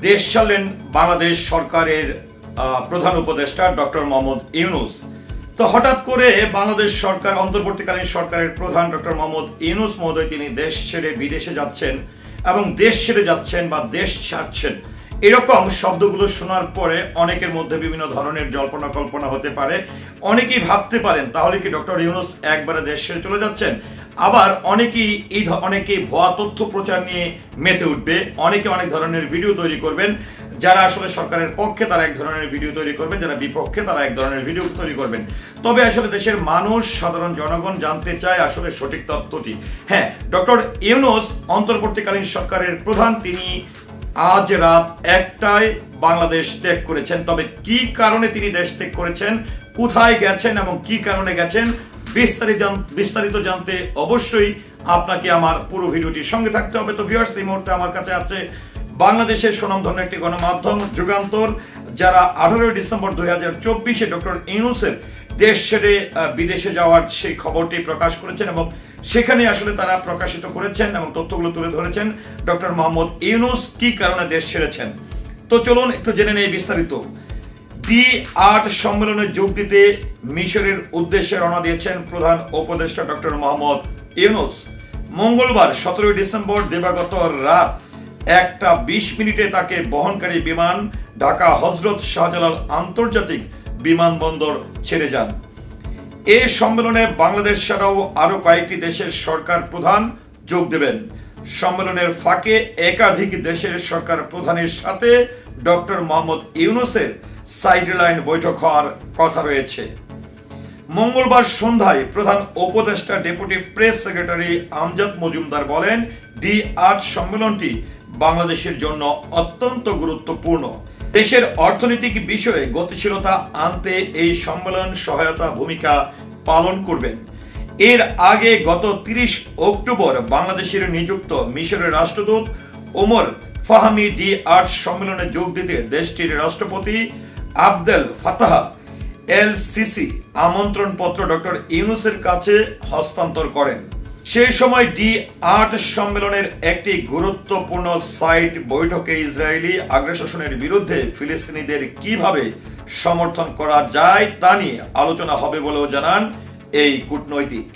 দেশ চালালেন বাংলাদেশ সরকারের প্রধান উপদেষ্টা ডক্টর মোহাম্মদ ইউনূস। তো হঠাৎ করে বাংলাদেশ সরকার অন্তর্বর্তীকালীন সরকারের প্রধান ডক্টর মোহাম্মদ ইউনূস মহোদয় তিনি দেশ ছেড়ে বিদেশে যাচ্ছেন এবং দেশ ছেড়ে যাচ্ছেন বা দেশ ছাড়ছেন, এরকম শব্দগুলো শোনার পরে অনেকের মধ্যে বিভিন্ন ধরনের জল্পনা কল্পনা হতে পারে। অনেকেই ভাবতে পারেন তাহলে কি ডক্টর ইউনূস একবারে দেশ ছেড়ে চলে যাচ্ছেন। আবার অনেকেই ভুয়া তথ্য প্রচার নিয়ে মেতে উঠবে, অনেকে অনেক ধরনের ভিডিও তৈরি করবেন। যারা আসলে সরকারের পক্ষে তারা এক ধরনের ভিডিও তৈরি করবেন, যারা বিপক্ষে তারা এক ধরনের ভিডিও তৈরি করবেন। তবে আসলে দেশের মানুষ, সাধারণ জনগণ জানতে চায় আসলে সঠিক তথ্যটি। হ্যাঁ, ডক্টর ইউনূস অন্তর্বর্তীকালীন সরকারের প্রধান, তিনি আজ রাত 1টায় বাংলাদেশ ত্যাগ করেছেন। তবে কি কারণে তিনি দেশ ত্যাগ করেছেন, কোথায় গেছেন এবং কি কারণে গেছেন, বিস্তারিত জানতে অবশ্যই আপনাকে আমার পুরো ভিডিওটির সঙ্গে থাকতে হবে। তো ভিউয়ার্স, এই মুহূর্তে আমার কাছে আছে বাংলাদেশের সুনামধন্য একটি গণমাধ্যম যুগান্তর, যারা 18 ডিসেম্বর 2024-এ ডক্টর ইউনূসের দেশ ছেড়ে বিদেশে যাওয়ার সেই খবরটি প্রকাশ করেছেন এবং সেখানে আসলে তারা প্রকাশিত করেছেন এবং তথ্যগুলো তুলে ধরেছেন ডক্টর মোহাম্মদ ইউনূস কি কারণে দেশ ছেড়েছেন। তো চলুন একটু জেনে নেই বিস্তারিত। D8 সম্মেলনে যোগ দিতে মিশরের উদ্দেশ্যে রওনা দিয়েছেন প্রধান উপদেষ্টা ডক্টর মোহাম্মদ ইউনূস। মঙ্গলবার 17 ডিসেম্বর দিবাগত রাত 1:20 তাকে বহনকারী বিমান ঢাকা হযরত শাহজালাল আন্তর্জাতিক বিমানবন্দর ছেড়ে যান। এই সম্মেলনে বাংলাদেশ ছাড়াও আরো কয়েকটি দেশের সরকার প্রধান যোগ দেবেন। সম্মেলনের ফাঁকে একাধিক দেশের সরকার প্রধানের সাথে ডক্টর মোহাম্মদ ইউনূসের সাইডলাইন বৈঠক হওয়ার কথা রয়েছে। মঙ্গলবার সন্ধ্যায় প্রধান উপদেষ্টা deputy press secretary Amjad Majumdar বলেন, D8 সম্মেলনটি বাংলাদেশের জন্য অত্যন্ত গুরুত্বপূর্ণ। দেশের অর্থনৈতিক বিষয়ে গতিশীলতা আনতে এই সম্মেলন সহায়তা ভূমিকা পালন করবেন। এর আগে গত 30 অক্টোবর বাংলাদেশের নিযুক্ত মিশরের রাষ্ট্রদূত ওমর ফাহমি D8 সম্মেলনে যোগ দিতে দেশটির রাষ্ট্রপতি আবদেল ফাতাহ এল সিসি আমন্ত্রণ পত্র ডক্টর ইউনূসের কাছে হস্তান্তর করেন। সেই সময় D8 সম্মেলনের একটি গুরুত্বপূর্ণ সাইট বৈঠকে ইসরায়েলি আগ্রাসনের বিরুদ্ধে ফিলিস্তিনিদের কিভাবে সমর্থন করা যায় তা নিয়ে আলোচনা হবে বলেও জানান এই কূটনৈতিক।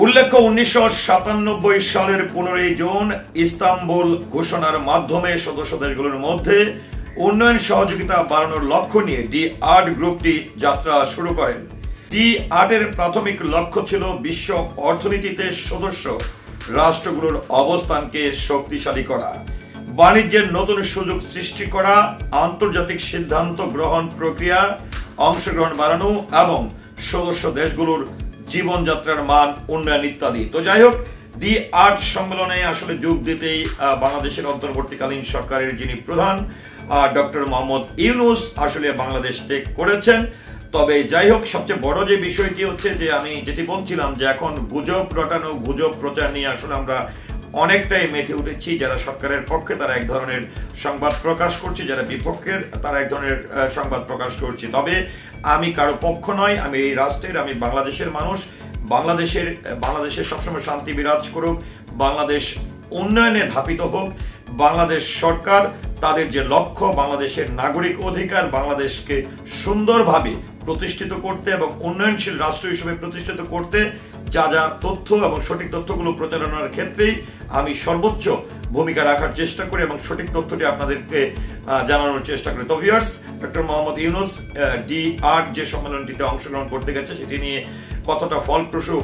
উল্লেখ্য, 1997 সালের 15 জুন ইস্তাম্বুল ঘোষণার মাধ্যমে সদস্য দেশগুলোর মধ্যে উন্নয়ন সহযোগিতা বাড়ানোর লক্ষ্য নিয়ে D8 গ্রুপটি যাত্রা শুরু করেন। D8 এর প্রাথমিক লক্ষ্য ছিল বিশ্ব অর্থনীতিতে সদস্য রাষ্ট্রগুলোর অবস্থানকে শক্তিশালী করা, বাণিজ্যের নতুন সুযোগ সৃষ্টি করা, আন্তর্জাতিক সিদ্ধান্ত গ্রহণ প্রক্রিয়া অংশগ্রহণ বাড়ানো এবং সদস্য দেশগুলোর জীবনযাত্রার মান উন্নয়ন ইত্যাদি। তো যাই হোক, D8 সম্মেলনে আসলে যোগ দিতেই বাংলাদেশের অন্তর্বর্তীকালীন সরকারের যিনি প্রধান ডক্টর মোহাম্মদ ইউনূস আসলে বাংলাদেশ ত্যাগ করেছেন। তবে যাই হোক, সবচেয়ে বড় যে বিষয়টি হচ্ছে যে আমি যেটি বলছিলাম যে এখন গুজব রটানো, গুজব প্রচার নিয়ে আসলে আমরা অনেকটাই মেতে উঠেছি। যারা সরকারের পক্ষে তারা এক ধরনের সংবাদ প্রকাশ করছে, যারা বিপক্ষের তারা এক ধরনের সংবাদ প্রকাশ করছে। তবে আমি কারো পক্ষ নয়, আমি এই রাষ্ট্রের, আমি বাংলাদেশের মানুষ। বাংলাদেশের সবসময় শান্তি বিরাজ করুক, বাংলাদেশ উন্নয়নে ধাপিত হোক। বাংলাদেশ সরকার তাদের যে লক্ষ্য, বাংলাদেশের নাগরিক অধিকার, বাংলাদেশকে সুন্দরভাবে প্রতিষ্ঠিত করতে এবং উন্নয়নশীল রাষ্ট্র হিসেবে প্রতিষ্ঠিত করতে যা যা তথ্য এবং সঠিক তথ্যগুলো প্রচারণার ক্ষেত্রেই আমি সর্বোচ্চ ভূমিকা রাখার চেষ্টা করি এবং সঠিক তথ্যটি আপনাদেরকে জানানোর চেষ্টা করি। তো viewers, doctor Mohammad Yunus D8 যে সম্মেলনটিতে অংশগ্রহণ করতে গেছে সেটি নিয়ে কতটা ফলপ্রসূ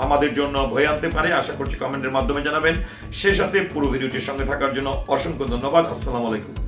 আমাদের জন্য বয়ে আনতে পারে আশা করছি কমেন্টের মাধ্যমে জানাবেন। সে সাথে পুরো ভিডিওটির সঙ্গে থাকার জন্য অসংখ্য ধন্যবাদ। আসসালামু আলাইকুম।